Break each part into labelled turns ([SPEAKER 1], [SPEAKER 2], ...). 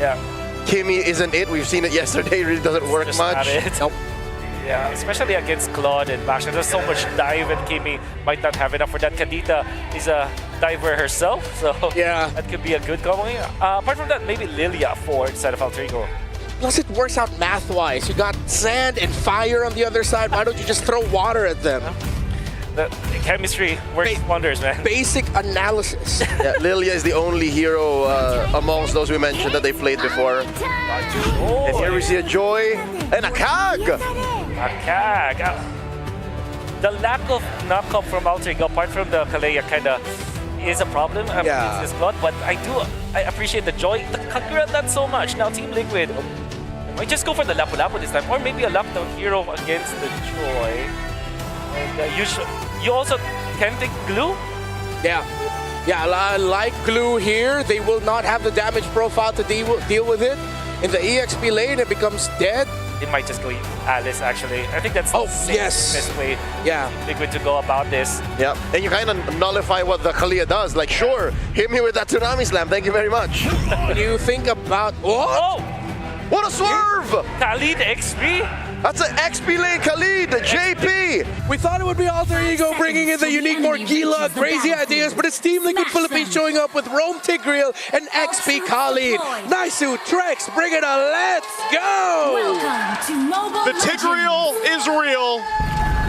[SPEAKER 1] Yeah.
[SPEAKER 2] Kimmy isn't it. We've seen it yesterday. It really doesn't work
[SPEAKER 1] Just
[SPEAKER 2] much.
[SPEAKER 1] not it.
[SPEAKER 2] Nope.
[SPEAKER 1] Yeah, especially against Claude and Basha. There's so much dive and Kimmy might not have enough for that. Kadita is a diver herself, so
[SPEAKER 2] Yeah.
[SPEAKER 1] that could be a good combo. Apart from that, maybe Lilia for instead of Alter Ego.
[SPEAKER 2] Plus, it works out math-wise. You got sand and fire on the other side. Why don't you just throw water at them?
[SPEAKER 1] The chemistry works wonders, man.
[SPEAKER 2] Basic analysis. Yeah, Lilia is the only hero amongst those we mentioned that they played before. And here we see a Joy and a Kag.
[SPEAKER 1] A Kag. The lack of knockup from Alter Ego, apart from the Kalea, kind of is a problem against this Claude. But I appreciate the Joy. The Kagura, not so much. Now Team Liquid might just go for the Lapu-Lapu this time, or maybe a lockdown hero against the Joy. And you also can take glue.
[SPEAKER 2] Yeah, like glue here, they will not have the damage profile to deal with it. In the EXP lane, it becomes dead.
[SPEAKER 1] It might just go Alice, actually. I think that's the safest way Liquid to go about this.
[SPEAKER 2] Yeah, and you kind of nullify what the Kalia does. Like, sure, hit me with that Tsunami Slam. Thank you very much. When you think about...
[SPEAKER 1] Oh!
[SPEAKER 2] What a swerve!
[SPEAKER 1] Khalid XP?
[SPEAKER 2] That's an XP lane Khalid, JP!
[SPEAKER 3] We thought it would be Alter Ego bringing in the unique Morgilla, crazy ideas, but it's Team Liquid Philippines showing up with Rome Tigreal and XP Khalid. Naisu, Trex, bring it on, let's go!
[SPEAKER 4] The Tigreal is real.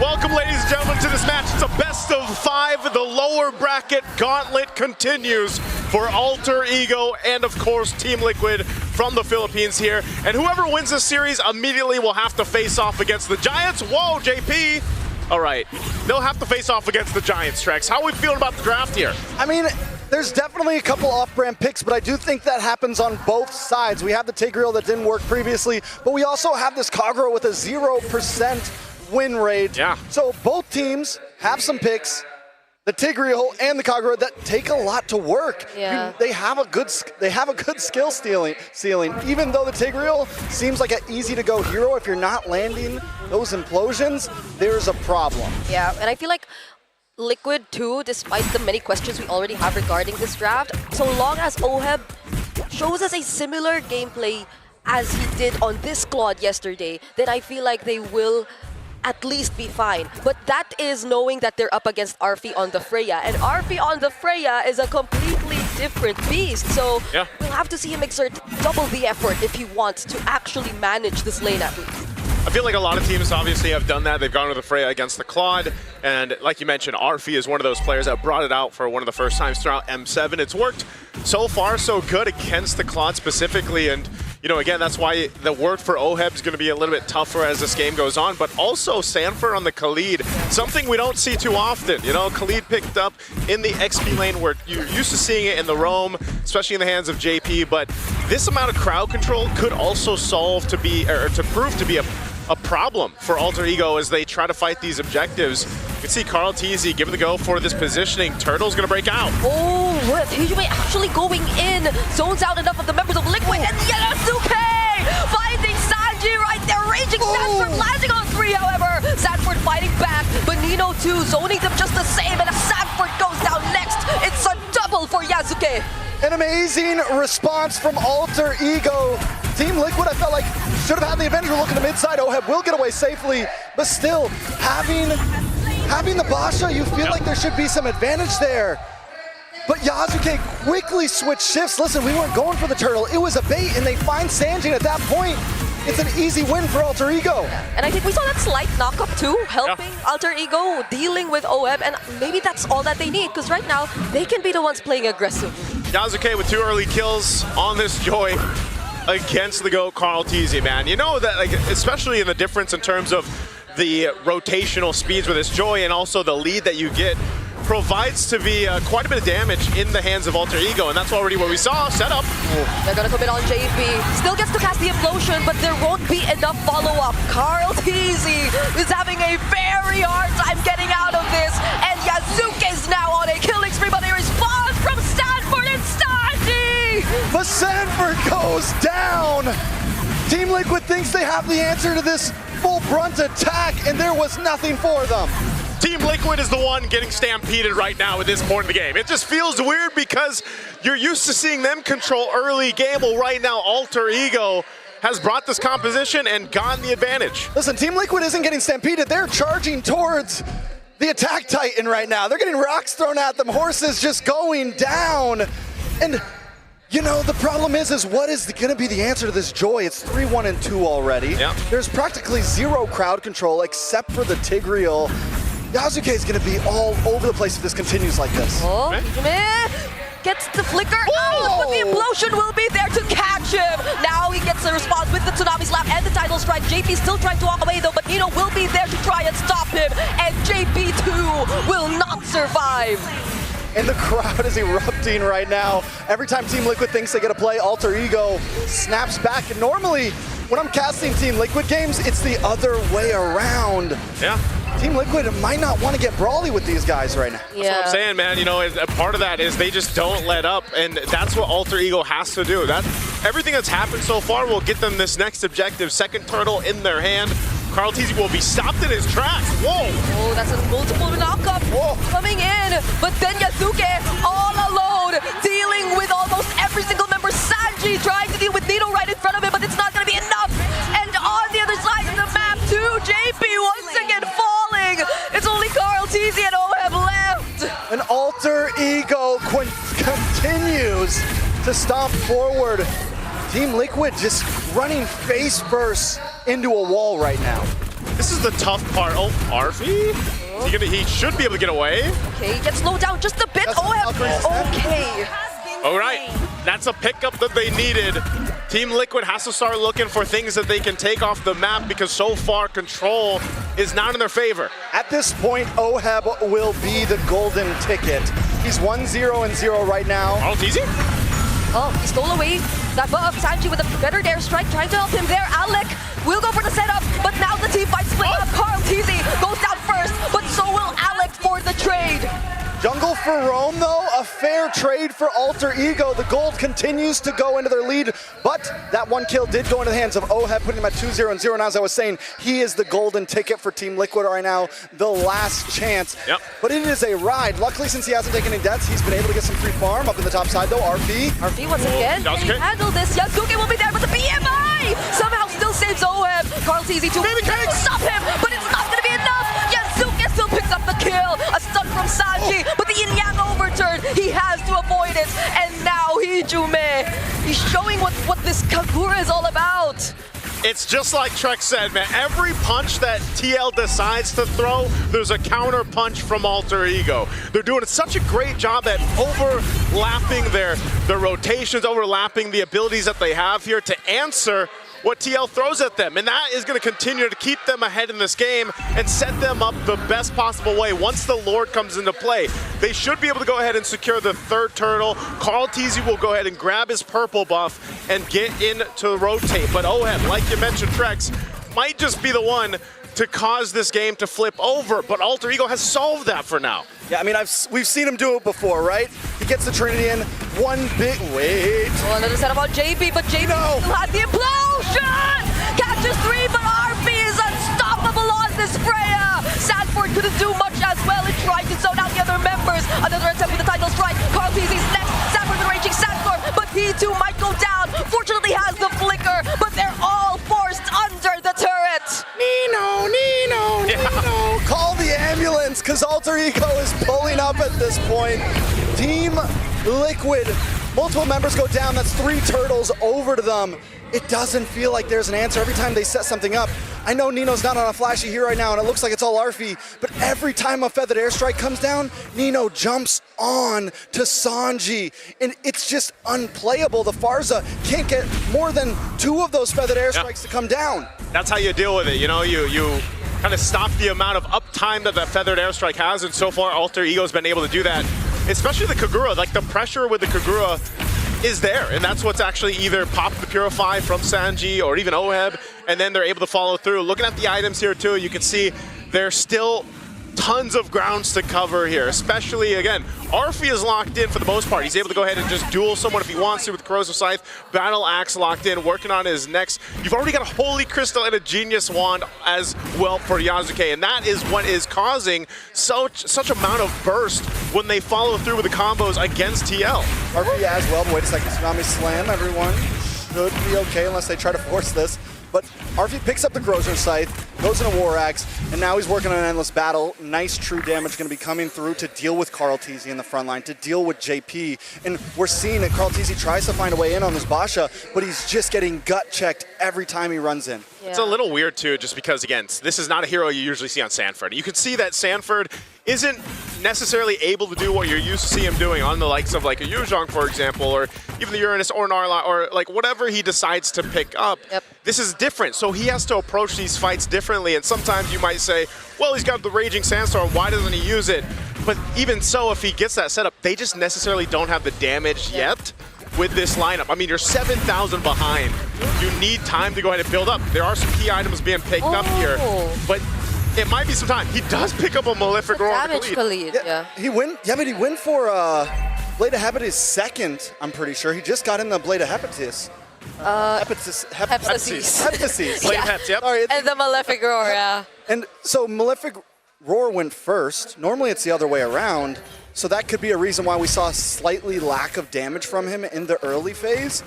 [SPEAKER 4] Welcome, ladies and gentlemen, to this match. It's a best of 5. The lower bracket gauntlet continues for Alter Ego and, of course, Team Liquid from the Philippines here. And whoever wins this series immediately will have to face off against the Giants. Whoa, JP. All right. They'll have to face off against the Giants, Trex. How are we feeling about the draft here?
[SPEAKER 5] I mean, there's definitely a couple off-brand picks, but I do think that happens on both sides. We have the Tigreal that didn't work previously, but we also have this Kagura with a 0% win rate.
[SPEAKER 4] Yeah.
[SPEAKER 5] So both teams have some picks, the Tigreal and the Kagura, that take a lot to work.
[SPEAKER 6] Yeah.
[SPEAKER 5] They have a good skill ceiling. Even though the Tigreal seems like an easy to go hero, if you're not landing those implosions, there's a problem.
[SPEAKER 6] Yeah, and I feel like Liquid too, despite the many questions we already have regarding this draft, so long as Oheb shows us a similar gameplay as he did on this Claude yesterday, then I feel like they will at least be fine. But that is knowing that they're up against Arfi on the Freya. And Arfi on the Freya is a completely different beast. So we'll have to see him exert double the effort if he wants to actually manage this lane at least.
[SPEAKER 4] I feel like a lot of teams obviously have done that. They've gone to the Freya against the Claude. And like you mentioned, Arfi is one of those players that brought it out for one of the first times throughout M7. It's worked so far so good against the Claude specifically. And, you know, again, that's why the work for Oheb is going to be a little bit tougher as this game goes on. But also Sanford on the Khalid, something we don't see too often. You know, Khalid picked up in the XP lane where you're used to seeing it in the roam, especially in the hands of JP. But this amount of crowd control could also solve to be, or to prove to be a problem for Alter Ego as they try to fight these objectives. You can see Carl TZ giving the go for this positioning. Turtle's gonna break out.
[SPEAKER 6] Oh, with Hijime actually going in, zones out enough of the members of Liquid, and Yanosuke finding Sanji right there, raging Sanford landing on 3, however. Sanford fighting back, but Nino too, zoning them just the same, and as Sanford goes down next, it's a double for Yasuke.
[SPEAKER 5] An amazing response from Alter Ego. Team Liquid, I felt like, should have had the Avenger looking to mid-side. Oheb will get away safely, but still, having the Basha, you feel like there should be some advantage there. But Yasuke quickly switched shifts. Listen, we weren't going for the turtle. It was a bait, and they find Sanjin at that point. It's an easy win for Alter Ego.
[SPEAKER 6] And I think we saw that slight knockup too, helping Alter Ego dealing with Oheb, and maybe that's all that they need, because right now, they can be the ones playing aggressive.
[SPEAKER 4] Yasuke with 2 early kills on this Joy against the GOAT Carl TZ, man. You know that, like, especially in the difference in terms of the rotational speeds with this Joy and also the lead that you get, provides to be quite a bit of damage in the hands of Alter Ego, and that's already what we saw. Set up.
[SPEAKER 6] They're gonna commit on JP. Still gets to cast the implosion, but there won't be enough follow-up. Carl TZ is having a very hard time getting out of this, and Yasuke's now on a killing spree, but a response from Stanford and Sanji!
[SPEAKER 5] But Sanford goes down! Team Liquid thinks they have the answer to this full brunt attack, and there was nothing for them.
[SPEAKER 4] Team Liquid is the one getting stampeded right now at this point in the game. It just feels weird because you're used to seeing them control early game. Well, right now, Alter Ego has brought this composition and gotten the advantage.
[SPEAKER 5] Listen, Team Liquid isn't getting stampeded. They're charging towards the attack titan right now. They're getting rocks thrown at them, horses just going down. And you know, the problem is what is going to be the answer to this Joy? It's 3-1 and 2 already.
[SPEAKER 4] Yep.
[SPEAKER 5] There's practically zero crowd control except for the Tigreal. Yasuke is going to be all over the place if this continues like this.
[SPEAKER 6] Oh, gets the flicker out, but the implosion will be there to catch him. Now he gets the response with the Tsunami Slap and the Tidal Strike. JP still trying to walk away though, but Nino will be there to try and stop him, and JP too will not survive.
[SPEAKER 5] And the crowd is erupting right now. Every time Team Liquid thinks they get a play, Alter Ego snaps back. And normally, when I'm casting Team Liquid games, it's the other way around.
[SPEAKER 4] Yeah.
[SPEAKER 5] Team Liquid might not want to get brawly with these guys right now.
[SPEAKER 6] Yeah.
[SPEAKER 4] That's what I'm saying, man. You know, a part of that is they just don't let up, and that's what Alter Ego has to do. Everything that's happened so far will get them this next objective. Second turtle in their hand. Carl Teasy will be stopped in his tracks. Whoa!
[SPEAKER 6] Oh, that's a multiple knockup coming in. But then Yasuke all alone, dealing with almost every single member. Sanji trying to deal with Nino right in front of him, but it's not going to be enough. And on the other side of the map too, JP once again falling. It's only Carl Teasy and OHEB left.
[SPEAKER 5] And Alter Ego continues to stomp forward. Team Liquid just running face first into a wall right now.
[SPEAKER 4] This is the tough part. Oh, Arfi? He should be able to get away.
[SPEAKER 6] Okay, he gets slowed down just a bit. Okay.
[SPEAKER 4] All right, that's a pickup that they needed. Team Liquid has to start looking for things that they can take off the map because so far control is not in their favor.
[SPEAKER 5] At this point, OHEB will be the golden ticket. He's 1-0-0 right now.
[SPEAKER 4] Oh, it's easy.
[SPEAKER 6] Oh, he stole away that buff. Sanji with a better dare strike, trying to help him there. Alec will go for the setup, but now the team fight split up. Carl Teasy goes down first, but so will Alec for the trade.
[SPEAKER 5] Jungle for Rome, though, a fair trade for Alter Ego. The gold continues to go into their lead, but that one kill did go into the hands of OHEB, putting him at 2-0-0. And as I was saying, he is the golden ticket for Team Liquid right now, the last chance.
[SPEAKER 4] Yep.
[SPEAKER 5] But it is a ride. Luckily, since he hasn't taken any deaths, he's been able to get some free farm up in the top side, though. RP
[SPEAKER 6] once again, can he handle this? Yasuke will be there, but the BMI somehow still saves OHEB. Carl Teasy too will stop him, but it's not going to be enough. Yasuke still picks up the kill. A stun from Sanji, but the Yin Yang overturn, he has to avoid it. And now Hijume, he's showing what this Kagura is all about.
[SPEAKER 4] It's just like Trek said, man. Every punch that TL decides to throw, there's a counter punch from Alter Ego. They're doing such a great job at overlapping their rotations, overlapping the abilities that they have here to answer what TL throws at them. And that is going to continue to keep them ahead in this game and set them up the best possible way. Once the Lord comes into play, they should be able to go ahead and secure the third turtle. Carl Teasy will go ahead and grab his purple buff and get in to rotate. But OHEB, like you mentioned, Trex, might just be the one to cause this game to flip over, but Alter Ego has solved that for now.
[SPEAKER 5] Yeah, I mean, we've seen him do it before, right? He gets the Trinity in, one big,
[SPEAKER 6] Oh, another setup on JP, but JP still had the implosion! Catches 3, but RP is unstoppable on this Freya! Sanford couldn't do much as well and tried to zone out the other members. Another attempt with the Tidal Strike. Carl Teasy's next. Sanford with raging Sanford, but he too might go down. Fortunately has the flicker, but they're all forced under the turret.
[SPEAKER 5] Nino. Call the ambulance, because Alter Ego is pulling up at this point. Team Liquid, multiple members go down. That's 3 turtles over to them. It doesn't feel like there's an answer every time they set something up. I know Nino's not on a flashy here right now, and it looks like it's all Arfi, but every time a feathered airstrike comes down, Nino jumps on to Sanji, and it's just unplayable. The Farza can't get more than 2 of those feathered airstrikes to come down.
[SPEAKER 4] That's how you deal with it. You know, you kind of stop the amount of uptime that feathered airstrike has, and so far Alter Ego's been able to do that. Especially the Kagura, like the pressure with the Kagura is there, and that's what's actually either popped the Purify from Sanji or even OHEB, and then they're able to follow through. Looking at the items here too, you can see they're still tons of grounds to cover here, especially, again, Arfi is locked in for the most part. He's able to go ahead and just duel someone if he wants to with Corrosive Scythe. Battle Axe locked in, working on his next. You've already got a Holy Crystal and a Genius Wand as well for Yasuke, and that is what is causing such amount of burst when they follow through with the combos against TL.
[SPEAKER 5] Arfi as well, but wait a second, Tsunami Slam, everyone should be okay unless they try to force this. But Arfi picks up the Corrosive Scythe, goes into War Axe, and now he's working on an Endless Battle. Nice true damage going to be coming through to deal with Carl Teasy in the front line, to deal with JP. And we're seeing that Carl Teasy tries to find a way in on this Basha, but he's just getting gut checked every time he runs in.
[SPEAKER 6] Yeah.
[SPEAKER 4] It's a little weird too, just because, again, this is not a hero you usually see on Sanford. You can see that Sanford isn't necessarily able to do what you're used to see him doing on the likes of like a Yuzhong, for example, or even the Uranus or Narla, or like whatever he decides to pick up.
[SPEAKER 6] Yep.
[SPEAKER 4] This is different, so he has to approach these fights differently, and sometimes you might say, well, he's got the Raging Sandstorm, why doesn't he use it? But even so, if he gets that setup, they just necessarily don't have the damage yet with this lineup. I mean, you're 7,000 behind. You need time to go ahead and build up. There are some key items being picked up here, but it might be some time. He does pick up a Malefic Roar.
[SPEAKER 6] Damage Khalid, yeah.
[SPEAKER 5] He went for Blade of Hepatis second, I'm pretty sure. He just got in the Blade of Hepatis.
[SPEAKER 6] Hephaestus.
[SPEAKER 5] Hephaestus.
[SPEAKER 4] Blade of Heps, yep.
[SPEAKER 5] Sorry,
[SPEAKER 6] And the Malefic Roar, yeah.
[SPEAKER 5] and so Malefic Roar went first. Normally it's the other way around. So that could be a reason why we saw a slightly lack of damage from him in the early phase.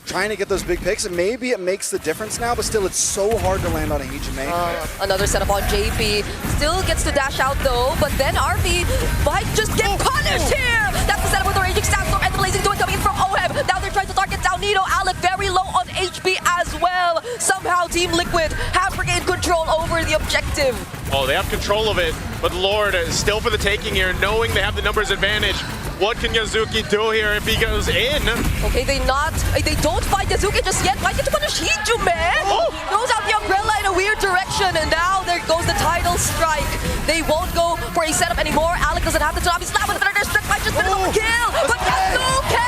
[SPEAKER 5] Trying to get those big picks, and maybe it makes the difference now, but still it's so hard to land on a Hijime.
[SPEAKER 6] Another setup on JP. Still gets to dash out though, but then Arfi might just get punished here! That's the setup with the Raging Sandstorm and the Blazing Joy coming in from Oheb. Now they're trying to target down Nito. Alec very low on HP as well. Somehow Team Liquid have regained control over the objective.
[SPEAKER 4] Oh, they have control of it, but Lord is still for the taking here, knowing they have the numbers advantage. What can Yasuke do here if he goes in?
[SPEAKER 6] Okay, they don't fight Yasuke just yet. Might get to punish Hiju, man! Throws out the umbrella in a weird direction, and now there goes the title strike. They won't go for a setup anymore. Alec doesn't have the Tsunami Slap with another strike, might just finish off the kill! But Yasuke!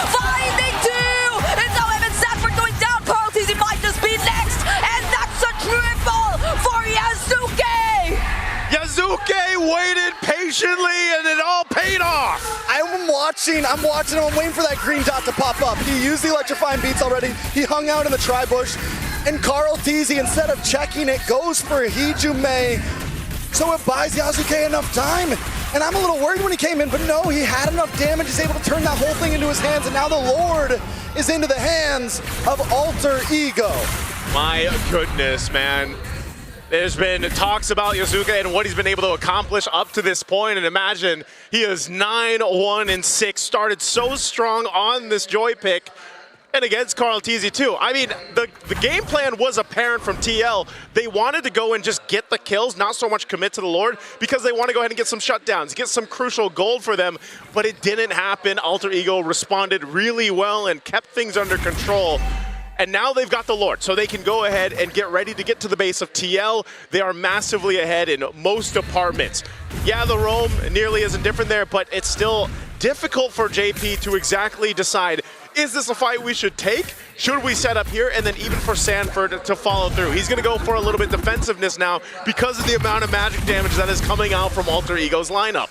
[SPEAKER 6] Finding two! It's now Evan Sanford going down. Carl Teasy might just be next, and that's a triple for Yasuke!
[SPEAKER 4] Yasuke waited patiently, and it all paid off.
[SPEAKER 5] I'm watching him, I'm waiting for that green dot to pop up. He used the electrifying beats already. He hung out in the tri-bush, and Carl Teasy, instead of checking it, goes for Hijime. So it buys Yasuke enough time. And I'm a little worried when he came in, but no, he had enough damage. He's able to turn that whole thing into his hands, and now the Lord is into the hands of Alter Ego.
[SPEAKER 4] My goodness, man. There's been talks about Yasuke and what he's been able to accomplish up to this point, and imagine he is 9-1-6, started so strong on this Joy pick, and against Carl Teasy too. I mean, the game plan was apparent from TL. They wanted to go and just get the kills, not so much commit to the Lord, because they want to go ahead and get some shutdowns, get some crucial gold for them, but it didn't happen. Alter Ego responded really well and kept things under control. And now they've got the Lord, so they can go ahead and get ready to get to the base of TL. They are massively ahead in most departments. Yeah, the roam nearly isn't different there, but it's still difficult for JP to exactly decide, is this a fight we should take? Should we set up here? And then even for Sanford to follow through. He's gonna go for a little bit defensiveness now because of the amount of magic damage that is coming out from Alter Ego's lineup.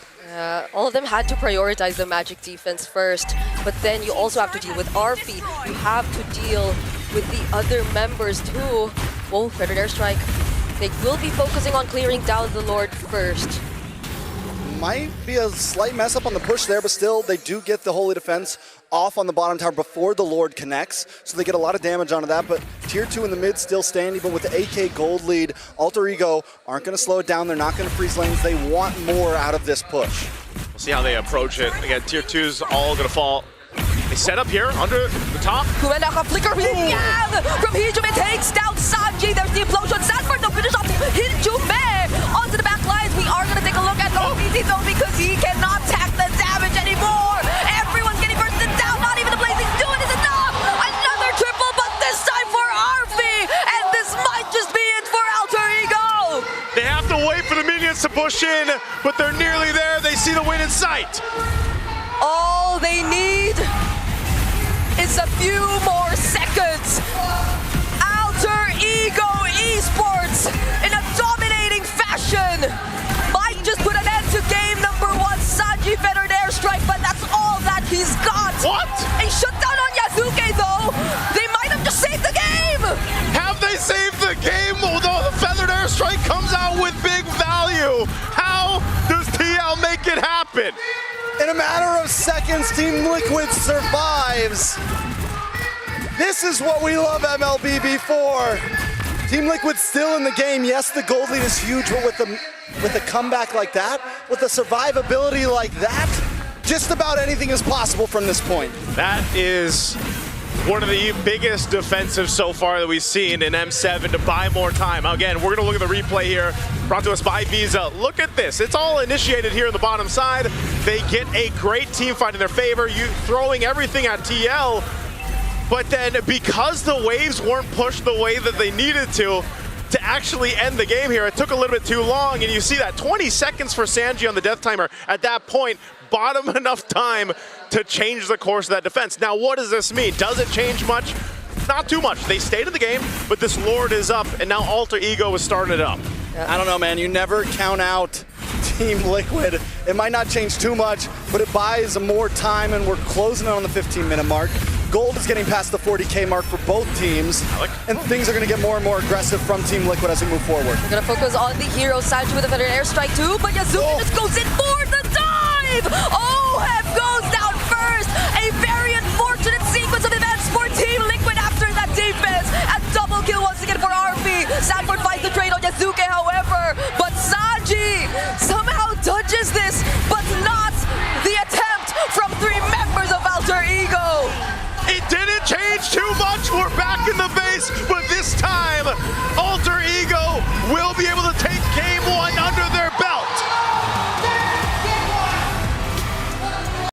[SPEAKER 6] All of them had to prioritize the magic defense first, but then you also have to deal with Arfi. You have to deal with the other members too. Whoa, Predator Strike. They will be focusing on clearing down the Lord first.
[SPEAKER 5] Might be a slight mess up on the push there, but still they do get the Holy Defense off on the bottom tower before the Lord connects, so they get a lot of damage onto that, but tier 2 in the mid still standing, but with the AK gold lead, Alter Ego aren't going to slow it down, they're not going to freeze lanes, they want more out of this push.
[SPEAKER 4] We'll see how they approach it. Again, tier 2's all going to fall. They set up here under the top.
[SPEAKER 6] Kumenaka flicker from Hijime takes down Sanji. There's the implosion. Sanford to finish off Hijime onto the back lines. We are going to take a look at OBZ though because he cannot tack the damage anymore. Everyone's getting bursted down. Not even the Blazing Duel is enough. Another triple, but this time for Arfi. And this might just be it for Alter Ego.
[SPEAKER 4] They have to wait for the minions to push in, but they're nearly there. They see the win in sight.
[SPEAKER 6] All they need is a few more seconds. Alter Ego Esports in a dominating fashion might
[SPEAKER 4] airstrike comes out with big value. How does TL make it happen?
[SPEAKER 5] In a matter of seconds, Team Liquid survives. This is what we love MLBB for. Team Liquid still in the game. Yes, the gold lead is huge, but with a comeback like that, with a survivability like that, just about anything is possible from this point.
[SPEAKER 4] That is one of the biggest defensives so far that we've seen in M7 to buy more time. Again, we're going to look at the replay here, brought to us by Visa. Look at this. It's all initiated here on the bottom side. They get a great team fight in their favor, you throwing everything at TL, but then because the waves weren't pushed the way that they needed to actually end the game here, it took a little bit too long, and you see that 20 seconds for Sanji on the death timer at that point bought him enough time to change the course of that defense. Now, what does this mean? Does it change much? Not too much. They stayed in the game, but this Lord is up, and now Alter Ego has started up.
[SPEAKER 5] I don't know, man. You never count out Team Liquid. It might not change too much, but it buys more time, and we're closing in on the 15-minute mark. Gold is getting past the 40K mark for both teams, and things are going to get more and more aggressive from Team Liquid as we move forward.
[SPEAKER 6] We're going to focus on the hero side with a veteran airstrike too, but Yazuki just goes in for the dive! OHEB goes down first! A very unfortunate sequence of events for Team Liquid after that defense, and double kill once again for RP. Sanford finds the trade on Yazuki, however, but Sanji somehow dodges this, but not the attempt from 3 members of Alter Ego.
[SPEAKER 4] It didn't change too much. We're back in the base, but this time, Alter Ego will be